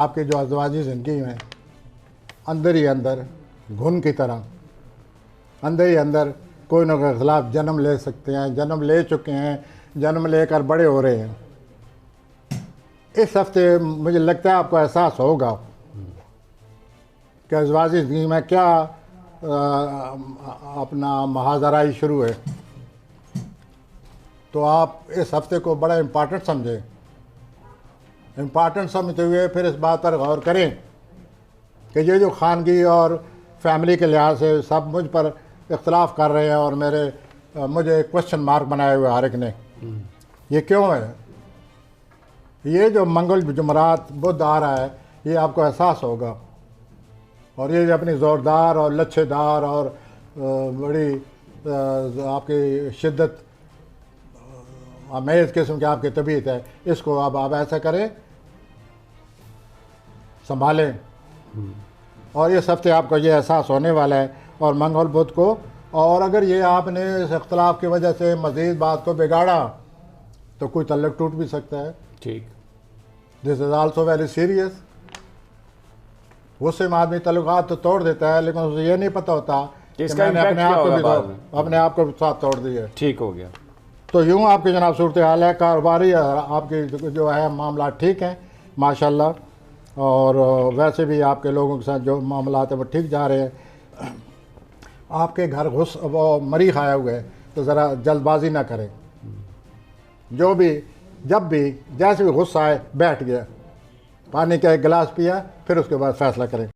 आपकी जो अज़वाजी ज़िंदगी में अंदर ही अंदर घुन की तरह अंदर ही अंदर कोई ना कोई खिलाफ जन्म ले सकते हैं, जन्म ले चुके हैं, जन्म लेकर बड़े हो रहे हैं। इस हफ्ते मुझे लगता है आपको एहसास होगा कि अज़वाजी ज़िंदगी में क्या अपना महाजराई शुरू है। तो आप इस हफ्ते को बड़ा इम्पॉर्टेंट समझें। इम्पॉर्टेंट समझते हुए फिर इस बात पर गौर करें कि ये जो खानगी और फैमिली के लिहाज से सब मुझ पर इख्तलाफ कर रहे हैं और मुझे क्वेश्चन मार्क बनाए हुए हर एक ने, ये क्यों है? ये जो मंगल जुमरात बुध आ रहा है, ये आपको एहसास होगा। और ये अपनी ज़ोरदार और लच्छेदार और बड़ी आपकी शिद्दत अमेज़ किस्म की आपकी तबीयत है, इसको अब आप ऐसा करें, संभालें। और इस हफ्ते आपको ये एहसास होने वाला है और मंगल बुध को। और अगर ये आपने इस इख्तलाफ की वजह से मज़ीद बात को बिगाड़ा तो कोई तल्लक टूट भी सकता है। ठीक, this is also very serious. गुस्से में आदमी तल्लुकात तो तोड़ देता है, लेकिन उसे ये नहीं पता होता कि मैंने अपने आप को साथ तोड़ दिया। ठीक हो गया। तो यूँ आपकी जनाब सूरत हाल है, कारोबारी आपकी जो है मामला ठीक हैं माशाल्लाह, और वैसे भी आपके लोगों के साथ जो मामला है वो ठीक जा रहे हैं। आपके घर वो मरी खाया हुआ है, तो ज़रा जल्दबाजी ना करें। जो भी जब भी जैसे भी गुस्सा आए, बैठ गया, पानी का एक गिलास पिया, फिर उसके बाद फैसला करें।